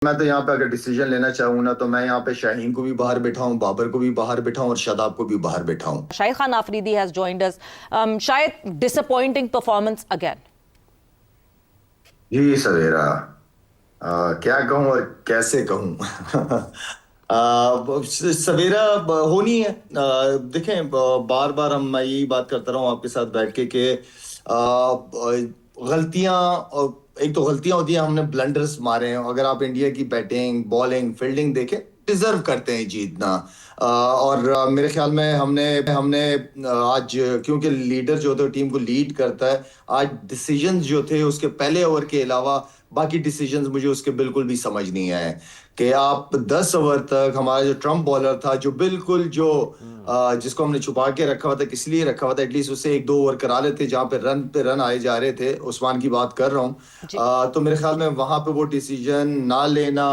मैं तो यहाँ पे अगर डिसीजन लेना चाहूँ ना, तो मैं यहाँ पे शाहीन को भी बाहर बिठाऊं, बाबर को भी बाहर बिठाऊं और शादाब को भी बाहर बिठाऊं। Shahid Khan Afridi has joined us. Shahid, disappointing performance again. जी सवेरा, क्या कहूँ और कैसे कहूँ। सवेरा होनी है। देखें, बार बार मैं यही बात करता रहा हूँ आपके साथ बैठ के कि गलतियां, एक तो गलतियां होती हैं, हमने ब्लंडर्स मारे हैं। अगर आप इंडिया की बैटिंग, बॉलिंग, फील्डिंग देखें, डिजर्व करते हैं जीतना। और मेरे ख्याल में हमने हमने आज, क्योंकि लीडर जो थे टीम को लीड करता है, आज डिसीजंस जो थे उसके पहले ओवर के अलावा बाकी डिसीजंस मुझे उसके बिल्कुल भी समझ नहीं आए। कि आप 10 ओवर तक, हमारा जो ट्रम्प बॉलर था, जो बिल्कुल जो जिसको हमने छुपा के रखा हुआ था, किस लिए रखा हुआ था, एटलीस्ट उससे 1-2 ओवर करा लेते जहां पे रन आए जा रहे थे। उस्मान की बात कर रहा हूँ। तो मेरे ख्याल में वहां पे वो डिसीजन ना लेना,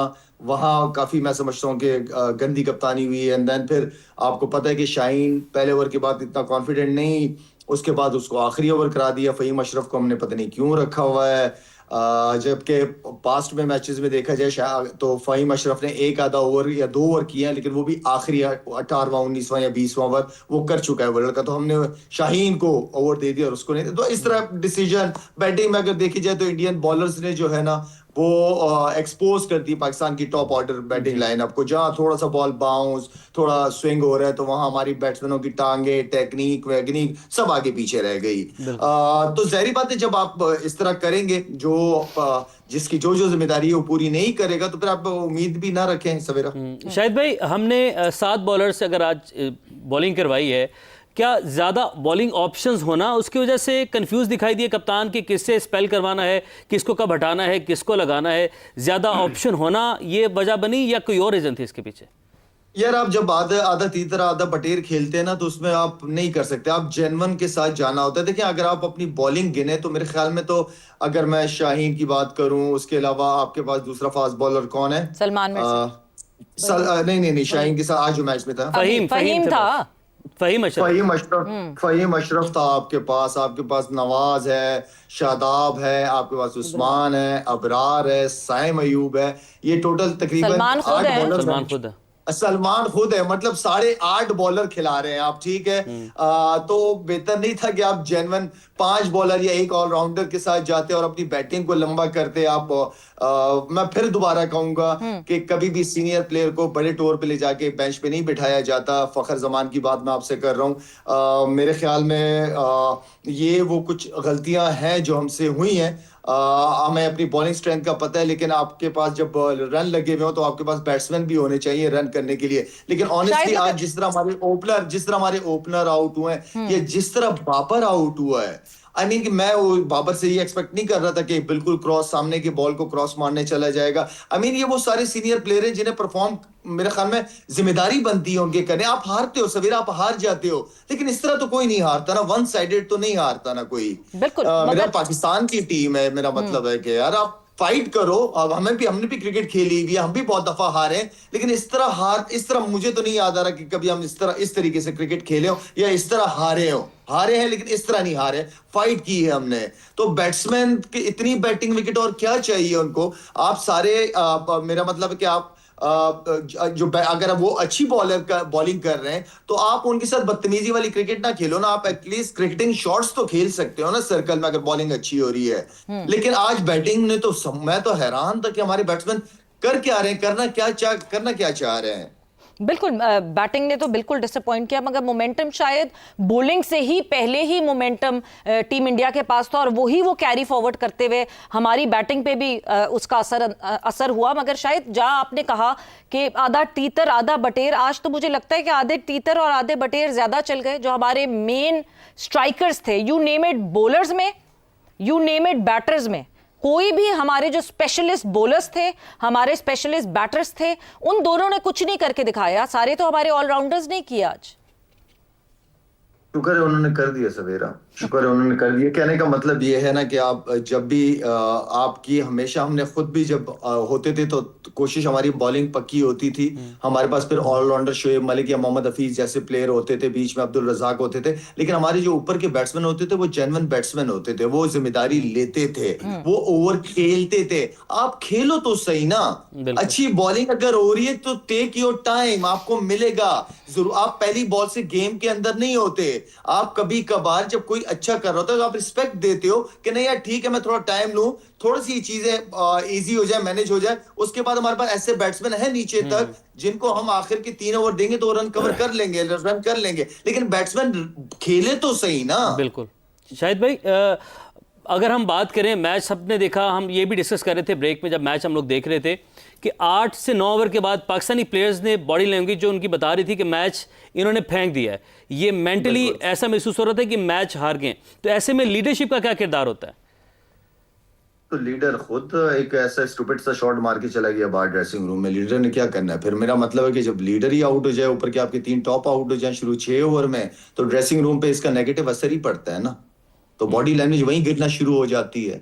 वहां काफी मैं समझता हूँ कि गंदी कप्तानी हुई है। एंड देन फिर आपको पता है कि शाहीन पहले ओवर के बाद इतना कॉन्फिडेंट नहीं, उसके बाद उसको आखिरी ओवर करा दिया। फहीम अशरफ को हमने पता नहीं क्यों रखा हुआ है। जबकि पास्ट में मैचेस में देखा जाए तो फहीम अशरफ ने एक आधा ओवर या 2 ओवर किए हैं, लेकिन वो भी आखिरी 18वां, 19वां या 20वां ओवर वो कर चुका है वर्ल्ड का। तो हमने शाहीन को ओवर दे दिया और उसको नहीं दिया। तो इस तरह डिसीजन बैटिंग में अगर देखी जाए तो इंडियन बॉलर्स ने जो है ना, वो एक्सपोज करती है पाकिस्तान की टॉप ऑर्डर बैटिंग लाइनअप को। जहां थोड़ा सा बॉल बाउंस, थोड़ा स्विंग हो रहा है, तो वहां हमारी बैट्समैनों की टांगे, टेक्निक वैगनिक सब आगे पीछे रह गई। तो जाहिर बात है, जब आप इस तरह करेंगे, जो जिसकी जो जो जिम्मेदारी है वो पूरी नहीं करेगा, तो फिर आप उम्मीद भी ना रखें सवेरा। शाहिद भाई, हमने 7 बॉलर से अगर आज बॉलिंग करवाई है, क्या ज़्यादा बॉलिंग ऑप्शंस होना उसकी वजह से कंफ्यूज दिखाई दिए कप्तान कि किससे स्पेल करवाना है, किसको कब हटाना है, किसको लगाना है? ज़्यादा ऑप्शन होना ये वजह बनी या कोई और रीज़न थी इसके पीछे? यार, आप जब आधा आधा तीतर आधा बटेर खेलते हैं ना, तो उसमें आप नहीं कर सकते। आप जेनवन के साथ जाना होता है। देखिए, अगर आप अपनी बॉलिंग गिने तो मेरे ख्याल में तो, अगर मैं शाहीन की बात करूं, उसके अलावा आपके पास दूसरा फास्ट बॉलर कौन है? सलमान मिर्जा। नहीं नहीं नहीं, शाहीन के साथ आज जो मैच में था, फहीम था। फहीम अशरफ। फहीम अशरफ था आपके पास नवाज है, शादाब है, आपके पास उस्मान है, अबरार है, साइम अयूब है। ये टोटल तकरीबन सलमान खुद 8 है। बॉलर। सलमान खुद है। सलमान खुद है, मतलब 8.5 बॉलर खिला रहे हैं आप, ठीक है। तो बेहतर नहीं था कि आप जेनवन 5 बॉलर या एक ऑलराउंडर के साथ जाते और अपनी बैटिंग को लंबा करते आप? मैं फिर दोबारा कहूंगा कि कभी भी सीनियर प्लेयर को बड़े टूर पे ले जाके बेंच पे नहीं बिठाया जाता। फखर जमान की बात मैं आपसे कर रहा हूँ। मेरे ख्याल में ये वो कुछ गलतियां हैं जो हमसे हुई हैं। हमें अपनी बॉलिंग स्ट्रेंथ का पता है, लेकिन आपके पास जब रन लगे हुए हो तो आपके पास बैट्समैन भी होने चाहिए रन करने के लिए। लेकिन ऑनेस्टली आज जिस तरह हमारे ओपनर आउट हुए हैं, या जिस तरह बाबर आउट हुआ है, आई मीन कि मैं वो बाबर से ये एक्सपेक्ट नहीं कर रहा था कि बिल्कुल क्रॉस, सामने की बॉल को क्रॉस मारने चला जाएगा। आई मीन ये वो सारे सीनियर प्लेयर हैं जिन्हें परफॉर्म, मेरे ख्याल में जिम्मेदारी बनती है उनके करने। आप हारते हो सवेरा, आप हार जाते हो, लेकिन इस तरह तो कोई नहीं हारता ना, वन साइडेड तो नहीं हारता ना कोई। बिल्कुल, मेरा पाकिस्तान की टीम है, मेरा मतलब है कि यार आप फाइट करो। अब हमने भी क्रिकेट खेली हुई है, हम भी बहुत दफा हारे, लेकिन इस तरह मुझे तो नहीं याद आ रहा कि कभी हम इस तरीके से क्रिकेट खेले हो या इस तरह हारे हैं, लेकिन इस तरह नहीं हारे। फाइट की है हमने। तो बैट्समैन की इतनी बैटिंग विकेट और क्या चाहिए उनको? आप सारे मेरा मतलब है कि आप अगर वो अच्छी बॉलिंग कर रहे हैं, तो आप उनके साथ बदतमीजी वाली क्रिकेट ना खेलो ना। आप एटलीस्ट क्रिकेटिंग शॉट्स तो खेल सकते हो ना सर्कल में, अगर बॉलिंग अच्छी हो रही है। लेकिन आज बैटिंग ने तो मैं तो हैरान था कि हमारे बैट्समैन कर क्या रहे हैं, करना क्या चाह रहे हैं। बिल्कुल, बैटिंग ने तो बिल्कुल डिसअपॉइंट किया, मगर मोमेंटम शायद बॉलिंग से ही पहले ही मोमेंटम टीम इंडिया के पास था और वो कैरी फॉरवर्ड करते हुए हमारी बैटिंग पे भी उसका असर हुआ। मगर शायद जहां आपने कहा कि आधा तीतर आधा बटेर, आज तो मुझे लगता है कि आधे तीतर और आधे बटेर ज्यादा चल गए। जो हमारे मेन स्ट्राइकर्स थे, यू नेम इट, बॉलर्स में, यू नेम इट, बैटर्स में, कोई भी हमारे जो स्पेशलिस्ट बॉलर्स थे, हमारे स्पेशलिस्ट बैटर्स थे, उन दोनों ने कुछ नहीं करके दिखाया। सारे तो हमारे ऑलराउंडर्स ने किया आज। शुक्र है उन्होंने कर दिया सवेरा। शुक्र है उन्होंने कर दिया। कहने का मतलब ये है ना कि आप जब भी आपकी हमेशा हमने खुद भी जब होते थे तो कोशिश हमारी बॉलिंग पक्की होती थी। हमारे पास फिर ऑलराउंडर शोएब मलिक या मोहम्मद हफीज जैसे प्लेयर होते थे, बीच में अब्दुल रजाक होते थे, लेकिन हमारे जो ऊपर के बैट्समैन होते थे वो जेन्युइन बैट्समैन होते थे, वो जिम्मेदारी लेते थे, वो ओवर खेलते थे। आप खेलो तो सही ना, अच्छी बॉलिंग अगर हो रही है तो टेक योर टाइम, आपको मिलेगा जरूर। आप पहली बॉल से गेम के अंदर नहीं होते, आप कभी कभार जब कोई अच्छा कर रहा होता है तो आप रिस्पेक्ट देते हो कि नहीं यार ठीक है मैं थोड़ा टाइम लूं, थोड़ी सी चीजें इजी हो जाए, मैनेज हो जाए। उसके बाद हमारे पास ऐसे बैट्समैन है नीचे तक जिनको हम आखिर के 3 ओवर देंगे तो रन कवर कर लेंगे, रन कर लेंगे, लेकिन बैट्समैन खेले तो सही ना। बिल्कुल। शाहिद भाई, अगर हम बात करें मैच, सबने देखा, हम ये भी डिस्कस कर रहे थे ब्रेक में जब मैच हम लोग देख रहे थे कि 8 से 9 ओवर के बाद पाकिस्तानी प्लेयर्स ने बॉडी लैंग्वेज जो उनकी बता रही थी कि मैच इन्होंने फेंक दिया है, ये मेंटली ऐसा महसूस हो रहा था कि मैच हार गए। तो ऐसे में लीडरशिप का क्या किरदार होता है? तो लीडर खुद एक ऐसा स्टूपिड सा शॉट मार के चला गया बाहर ड्रेसिंग रूम में, लीडर ने क्या करना है फिर? मेरा मतलब है कि जब लीडर ही आउट हो जाए, ऊपर के आपके 3 टॉप आउट हो जाए शुरू 6 ओवर में, तो ड्रेसिंग रूम पे इसका नेगेटिव असर ही पड़ता है ना, तो बॉडी लैंग्वेज वहीं गिरना शुरू हो जाती है।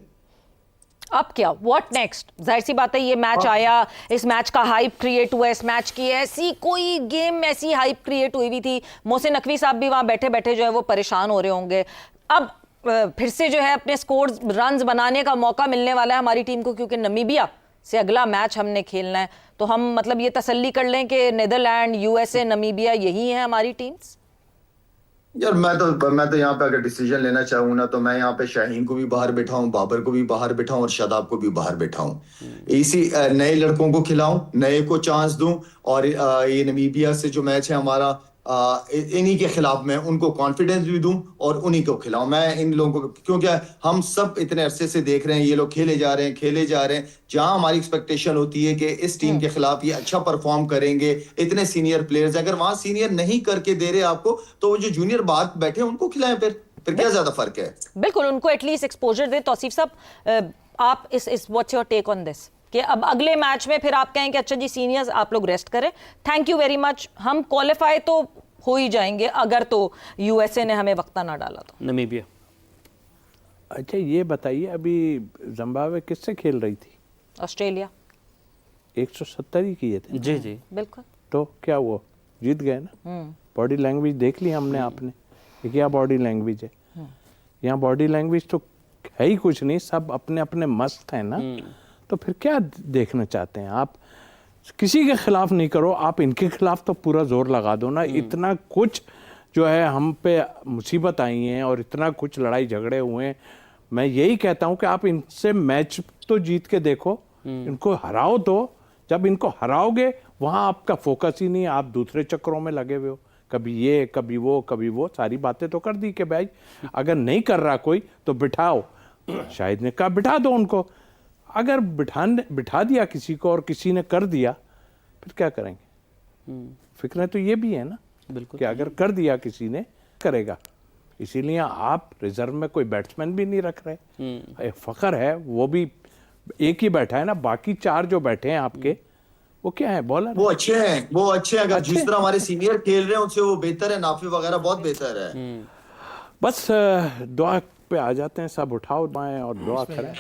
अब क्या, व्हाट नेक्स्ट? जाहिर सी बात है ये मैच आया, इस मैच का हाइप क्रिएट हुआ, इस मैच की ऐसी कोई गेम ऐसी हाइप क्रिएट हुई भी थी, मोहसिन नकवी साहब भी वहां बैठे बैठे जो है वो परेशान हो रहे होंगे। अब फिर से जो है अपने स्कोर रन्स बनाने का मौका मिलने वाला है हमारी टीम को, क्योंकि नमीबिया से अगला मैच हमने खेलना है। तो हम मतलब ये तसल्ली कर लें कि नीदरलैंड, यूएसए, नमीबिया यही है हमारी टीम्स। यार मैं तो यहाँ पे अगर डिसीजन लेना चाहूँ ना, तो मैं यहाँ पे शाहीन को भी बाहर बिठाऊं, बाबर को भी बाहर बिठाऊं और शादाब को भी बाहर बिठाऊं। इसी नए लड़कों को खिलाऊं, नए को चांस दूं, और ये नमीबिया से जो मैच है हमारा, इन्हीं के खिलाफ मैं उनको कॉन्फिडेंस भी दूं और उन्हीं को खिलाऊं। मैं इन लोगों को, क्योंकि हम सब इतने अरसे से देख रहे हैं ये लोग खेले जा रहे हैं, जहां हमारी एक्सपेक्टेशन होती है कि इस टीम के खिलाफ ये अच्छा परफॉर्म करेंगे, इतने सीनियर प्लेयर्स, अगर वहां सीनियर नहीं करके दे रहे आपको, तो वो जो जूनियर बाहर बैठे हैं उनको खिलाएं, फिर क्या ज्यादा फर्क है? बिल्कुल, उनको एटलीस्ट एक्सपोजर दे। तौसीफ साहब, आप इस what's your take on this कि अब अगले मैच में फिर आप कहें कि अच्छा जी सीनियर्स आप लोग रेस्ट करें, थैंक यू वेरी मच, हम क्वालिफाई तो हो ही जाएंगे अगर तो यूएसए ने हमें वक्ता ना डाला तो। नमीबिया। अच्छा ये बताइए, अभी जिम्बाब्वे किससे खेल रही थी? ऑस्ट्रेलिया। 170 ही किए थे। जी जी बिल्कुल। तो क्या वो जीत गए ना? बॉडी लैंग्वेज देख ली हमने, आपने ये क्या बॉडी लैंग्वेज है? यहाँ बॉडी लैंग्वेज तो है ही कुछ नहीं, सब अपने अपने मस्त हैं ना। तो फिर क्या देखना चाहते हैं आप? किसी के खिलाफ नहीं करो, आप इनके खिलाफ तो पूरा जोर लगा दो ना। इतना कुछ जो है हम पे मुसीबत आई हैं और इतना कुछ लड़ाई झगड़े हुए हैं, मैं यही कहता हूं कि आप इनसे मैच तो जीत के देखो, इनको हराओ। तो जब इनको हराओगे वहां आपका फोकस ही नहीं, आप दूसरे चक्करों में लगे हुए हो, कभी ये कभी वो सारी बातें तो कर दी कि भाई अगर नहीं कर रहा कोई तो बिठाओ। शाहिद ने कहा बिठा दो उनको। अगर बिठा दिया किसी को और किसी ने कर दिया, फिर क्या करेंगे? फिक्रें तो ये भी है ना, बिल्कुल, कि अगर कर दिया किसी ने, करेगा। इसीलिए आप रिजर्व में कोई बैट्समैन भी नहीं रख रहे। फखर है, वो भी एक ही बैठा है ना, बाकी 4 जो बैठे हैं आपके वो क्या है? बॉलर। वो अच्छे हैं, अगर जिस तरह हमारे सीनियर खेल रहे हैं उनसे वो बेहतर है, नाफी वगैरह बहुत बेहतर है। बस दुआ पे आ जाते हैं सब, उठाओ बाएं और दुआ करें।